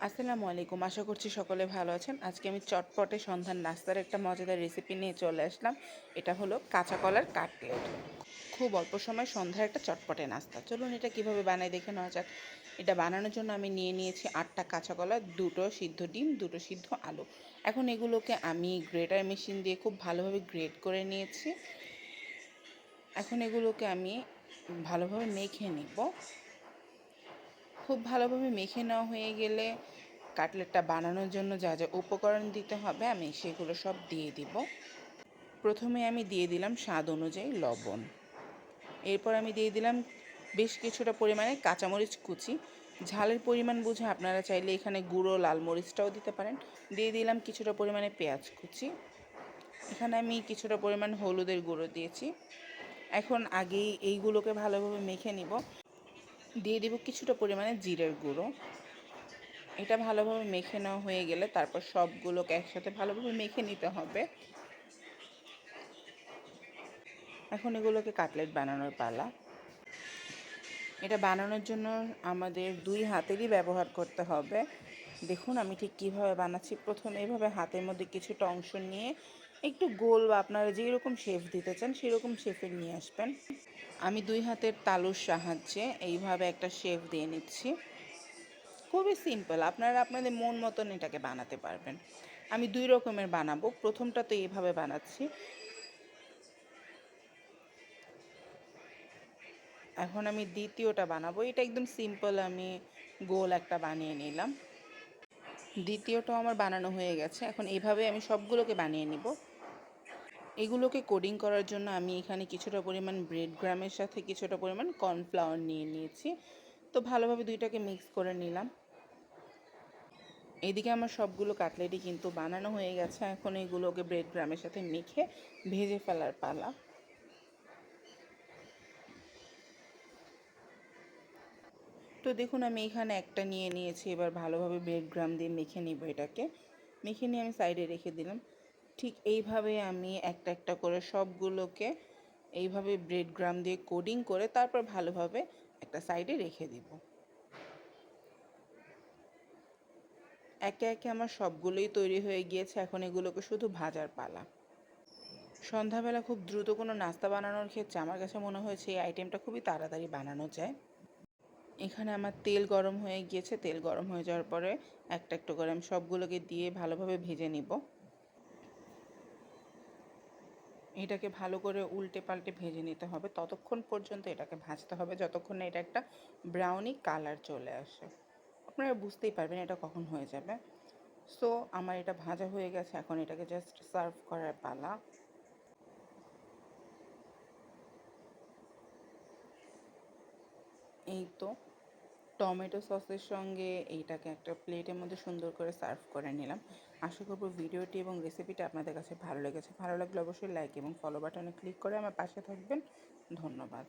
আসসালামু আলাইকুম। আশা করছি সকলে ভালো আছেন। আজকে আমি চটপটে সন্ধ্যার নাস্তার একটা মজাদার রেসিপি নিয়ে চলে আসলাম। এটা হলো কাঁচা কলার কাটলেট। খুব অল্প সময় সন্ধ্যার একটা চটপটে নাস্তা। চলুন এটা কিভাবে বানাই দেখে নেওয়া যাক। এটা বানানোর জন্য আমি নিয়ে নিয়েছি 8টা কাঁচা কলা, 2টো সিদ্ধ ডিম, 2টো সিদ্ধ আলু। এখন এগুলোকে আমি গ্রেটার মেশিন দিয়ে খুব ভালোভাবে গ্রেট করে নিয়েছি। এখন এগুলোকে আমি ভালোভাবে মেখে নিব। খুব ভালোভাবে মেখে নেওয়া হয়ে গেলে কাটলেটটা বানানোর জন্য যা যা উপকরণ দিতে হবে আমি সেগুলো সব দিয়ে দিব। প্রথমে আমি দিয়ে দিলাম স্বাদ অনুযায়ী লবণ। এরপর আমি দিয়ে দিলাম বেশ কিছুটা পরিমাণে কাঁচামরিচ কুচি। ঝালের পরিমাণ বুঝে আপনারা চাইলে এখানে গুঁড়ো লাল মরিচটাও দিতে পারেন। দিয়ে দিলাম কিছুটা পরিমাণে পেঁয়াজ কুচি। এখানে আমি কিছুটা পরিমাণ হলুদের গুঁড়ো দিয়েছি। এখন আগেই এইগুলোকে ভালোভাবে মেখে নিব। দিয়ে দেব কিছুটা পরিমাণে জিরের গুঁড়ো। এটা ভালোভাবে মেখে নেওয়া হয়ে গেলে তারপর সবগুলোকে একসাথে ভালোভাবে মেখে নিতে হবে। এখন এগুলোকে কাটলেট বানানোর পালা। এটা বানানোর জন্য আমাদের 2 হাতেরই ব্যবহার করতে হবে। দেখুন আমি ঠিক কীভাবে বানাচ্ছি। প্রথমে এইভাবে হাতের মধ্যে কিছুটা অংশ নিয়ে একটু গোল বা আপনারা যেরকম শেপ দিতে চান সেরকম শেপের নিয়ে আসবেন। আমি 2 হাতের তালুর সাহায্যে এইভাবে একটা শেপ দিয়ে নিচ্ছি। খুবই সিম্পল, আপনারা আপনাদের মন মতন এটাকে বানাতে পারবেন। আমি 2 রকমের বানাবো। প্রথমটা তো এইভাবে বানাচ্ছি। এখন আমি দ্বিতীয়টা বানাবো। এটা একদম সিম্পল, আমি গোল একটা বানিয়ে নিলাম। দ্বিতীয়টাও আমার বানানো হয়ে গেছে। এখন এইভাবে আমি সবগুলোকে বানিয়ে নিব। এগুলোকে কোডিং করার জন্য আমি এখানে কিছুটা পরিমাণ ব্রেড গ্রামের সাথে কিছুটা পরিমাণ কর্নফ্লাওয়ার নিয়ে নিয়েছি। তো ভালোভাবে দুইটাকে মিক্স করে নিলাম। এইদিকে আমার সবগুলো কাটলেটই কিন্তু বানানো হয়ে গেছে। এখন এগুলোকে ব্রেড গ্রামের সাথে মেখে ভেজে ফেলার পালা। তো দেখুন আমি এখানে একটা নিয়ে নিয়েছি। এবার ভালোভাবে ব্রেড গ্রাম দিয়ে মেখে নিব এটাকে। মেখে নিয়ে আমি সাইডে রেখে দিলাম। ঠিক এইভাবে আমি একটা একটা করে সবগুলোকে এইভাবে ব্রেড গ্রাম দিয়ে কোডিং করে তারপর ভালোভাবে একটা সাইডে রেখে দিব। একে একে আমার সবগুলোই তৈরি হয়ে গিয়েছে। এখন এগুলোকে শুধু ভাজার পালা। সন্ধ্যাবেলা খুব দ্রুত কোনো নাস্তা বানানোর ক্ষেত্রে আমার কাছে মনে হয়েছে এই আইটেমটা খুবই তাড়াতাড়ি বানানো যায়। এখানে আমার তেল গরম হয়ে গিয়েছে। তেল গরম হয়ে যাওয়ার পরে একটা একটা করে আমি সবগুলোকে দিয়ে ভালোভাবে ভেজে নিব। এটাকে ভালো করে উল্টে পাল্টে ভেজে নিতে হবে। ততক্ষণ পর্যন্ত এটাকে ভাজতে হবে যতক্ষণ না এটা একটা ব্রাউনি কালার চলে আসে। আপনারা বুঝতেই পারবেন এটা কখন হয়ে যাবে। সো আমার এটা ভাজা হয়ে গেছে। এখন এটাকে জাস্ট সার্ভ করার পালা। এই তো টমেটো সসের সঙ্গে এইটাকে একটা প্লেটের মধ্যে সুন্দর করে সার্ভ করে নিলাম। আশা করব ভিডিওটি এবং রেসিপিটা আপনাদের কাছে ভালো লেগেছে। ভালো লাগলে অবশ্যই লাইক এবং ফলো বাটনে ক্লিক করে আমার পাশে থাকবেন। ধন্যবাদ।